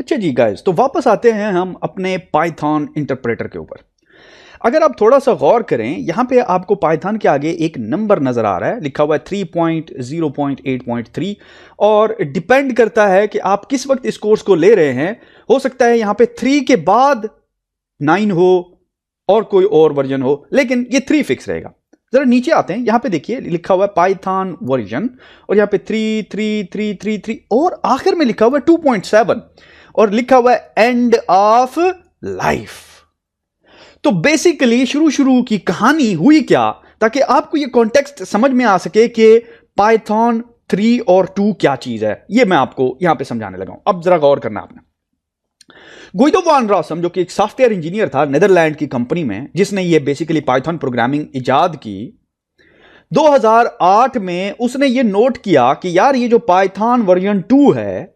अच्छा जी गाइस, तो वापस आते हैं हम अपने पाइथन इंटरप्रेटर के ऊपर। अगर आप थोड़ा सा गौर करें, यहां पे आपको पाइथन के आगे एक नंबर नजर आ रहा है, लिखा हुआ है 3.0.8.3 और डिपेंड करता है कि आप किस वक्त इस कोर्स को ले रहे हैं। हो सकता है यहां पे 3 के बाद 9 हो और कोई और वर्जन हो, लेकिन ये 3 फिक्स रहेगा। जरा नीचे आते हैं, यहां पे देखिए लिखा हुआ है पाइथन वर्जन और यहां पे 3 और आखिर में लिखा हुआ है 2.7 और लिखा हुआ है एंड ऑफ लाइफ। तो बेसिकली शुरू की कहानी हुई क्या, ताकि आपको ये कॉन्टेक्स्ट समझ में आ सके कि पाइथन 3 और 2 क्या चीज है, ये मैं आपको यहां पे समझाने लगा हूं। अब जरा गौर करना आपने। गुइदो वान रॉसम, जो कि एक सॉफ्टवेयर इंजीनियर था नेदरलैंड की कंपनी में, जिसने ये बेसिकली पाइथन प्रोग्रामिंग इजाद की, 2008 में उसने ये नोट किया कि यार ये जो पाइथन वर्जन 2 है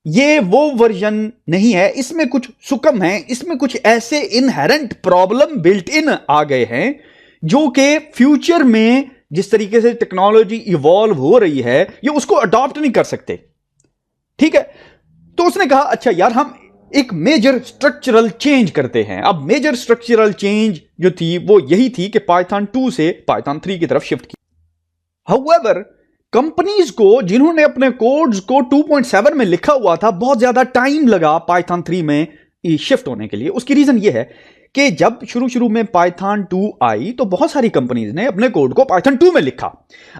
ये वो वर्जन नहीं है, इसमें कुछ सुकम है, इसमें कुछ ऐसे इनहेरेंट प्रॉब्लम बिल्ट इन आ गए हैं जो कि फ्यूचर में जिस तरीके से टेक्नोलॉजी इवॉल्व हो रही है ये उसको अडॉप्ट नहीं कर सकते। ठीक है, तो उसने कहा अच्छा यार हम एक मेजर स्ट्रक्चरल चेंज करते हैं। अब मेजर स्ट्रक्चरल चेंज जो थी वो यही थी कि पाइथन 2 से पाइथन 3 की तरफ शिफ्ट की। हाउएवर कंपनीज को जिन्होंने अपने कोड्स को 2.7 में लिखा हुआ था, बहुत ज्यादा टाइम लगा पाइथन 3 में शिफ्ट होने के लिए। उसकी रीजन यह है कि जब शुरू में पाइथन 2 आई तो बहुत सारी कंपनीज ने अपने कोड को पाइथन 2 में लिखा।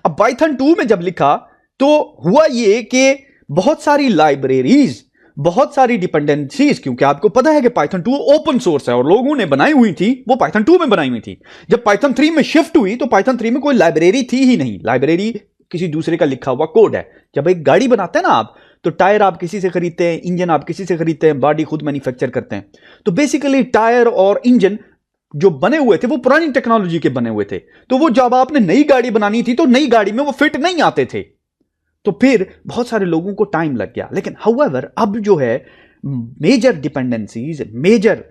अब पाइथन 2 में जब लिखा तो हुआ यह कि बहुत सारी लाइब्रेरीज, बहुत सारी डिपेंडेंसीज, क्योंकि आपको पता है कि पाइथन 2 ओपन सोर्स है और लोगों ने बनाई हुई थी, वो पाइथन 2 में बनाई हुई थी। जब पाइथन 3 में शिफ्ट हुई तो पाइथन 3 में कोई लाइब्रेरी थी ही नहीं। लाइब्रेरी किसी दूसरे का लिखा हुआ कोड है। जब एक गाड़ी बनाते हैं ना आप, तो टायर आप किसी से खरीदते हैं, इंजन आप किसी से खरीदते हैं, बॉडी खुद मैन्युफैक्चर करते हैं। तो बेसिकली टायर और इंजन जो बने हुए थे वो पुरानी टेक्नोलॉजी के बने हुए थे, तो वो जब आपने नई गाड़ी बनानी थी तो नई गाड़ी में वो फिट नहीं आते थे, तो फिर बहुत सारे लोगों को टाइम लग गया। लेकिन हाउएवर अब जो है मेजर डिपेंडेंसीज, मेजर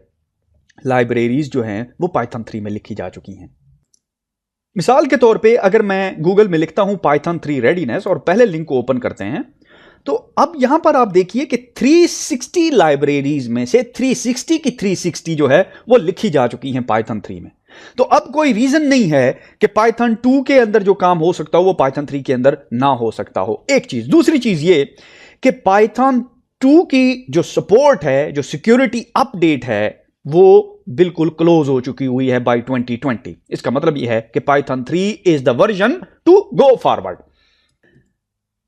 लाइब्रेरीज जो हैं वो पाइथन 3 में लिखी जा चुकी हैं। मिसाल के तौर पे अगर मैं गूगल में लिखता हूं पाइथन 3 रेडीनेस और पहले लिंक को ओपन करते हैं, तो अब यहां पर आप देखिए कि 360 लाइब्रेरीज में से 360 की 360 जो है वो लिखी जा चुकी हैं पाइथन 3 में। तो अब कोई रीजन नहीं है कि पाइथन 2 के अंदर जो काम हो सकता हो वो पाइथन 3 के अंदर ना हो सकता हो। एक चीज। दूसरी चीज ये कि पाइथन 2 की जो सपोर्ट है, जो सिक्योरिटी अपडेट है, वो बिल्कुल क्लोज हो चुकी हुई है बाय 2020। इसका मतलब यह है कि Python 3 is the version to go forward.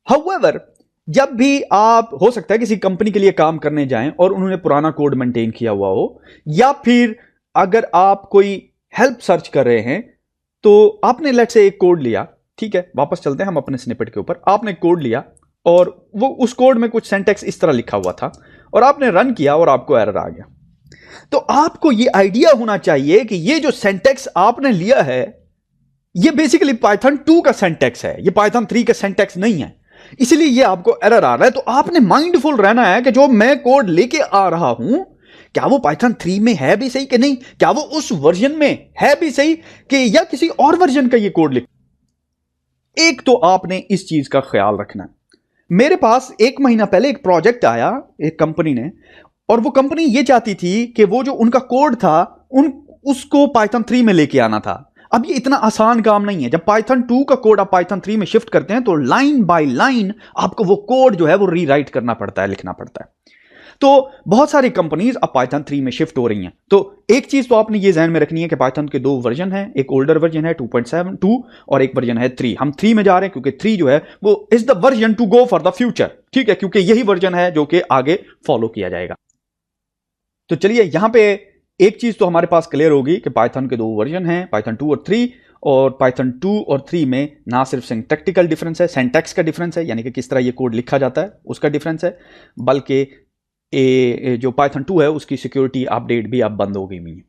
However जब भी आप, हो सकता है किसी कंपनी के लिए काम करने जाएं और उन्होंने पुराना कोड मेंटेन किया हुआ हो, या फिर अगर आप कोई हेल्प सर्च कर रहे हैं तो आपने लेट से एक कोड लिया, ठीक है, वापस चलते हैं हम अपने स्निपेट के ऊपर। आपने कोड लिया और वो उस कोड में कुछ सिंटैक्स इस तरह लिखा हुआ था और आपने रन किया और आपको एरर आ गया। तो आपको ये आइडिया होना चाहिए कि ये जो सिंटैक्स आपने लिया है ये बेसिकली पाइथन 2 का सिंटैक्स है, ये पाइथन 3 का सिंटैक्स नहीं है, इसलिए ये आपको एरर आ रहा है। तो आपने माइंडफुल रहना है कि जो मैं कोड लेके आ रहा हूं क्या वो पाइथन 3 में है भी सही कि नहीं, क्या वो उस वर्जन में है भी सही कि या किसी और वर्जन का ये कोड लिख। एक तो आपने इस चीज का ख्याल रखना है। मेरे पास 1 महीना पहले एक प्रोजेक्ट आया एक कंपनी ने, और वो कंपनी ये चाहती थी कि वो जो उनका कोड था उसको पाइथन 3 में लेके आना था। अब ये इतना आसान काम नहीं है। जब पाइथन 2 का कोड आप पाइथन 3 में शिफ्ट करते हैं तो लाइन बाय लाइन आपको वो कोड जो है वो रीराइट करना पड़ता है, लिखना पड़ता है। तो बहुत सारी कंपनीज अब पाइथन 3 में शिफ्ट हो रही हैं। तो एक चीज तो आपने ये ध्यान में रखनी है कि पाइथन के 2 वर्जन हैं, एक ओल्डर वर्जन है 2.7 और एक वर्जन है 3। हम 3 में जा रहे हैं क्योंकि 3 जो है वो is the version to go for the future, ठीक है, क्योंकि यही वर्जन है जो कि आगे फॉलो किया जाएगा। तो चलिए यहां पे एक चीज तो हमारे पास क्लियर होगी कि पाइथन के 2 वर्जन हैं, पाइथन 2 और 3, और पाइथन 2 और 3 में ना सिर्फ सिंटैक्टिकल डिफरेंस है, सिंटैक्स का डिफरेंस है, यानी कि किस तरह ये कोड लिखा जाता है उसका डिफरेंस है, बल्कि जो पाइथन 2 है उसकी सिक्योरिटी अपडेट भी अब बंद हो गई हुई है।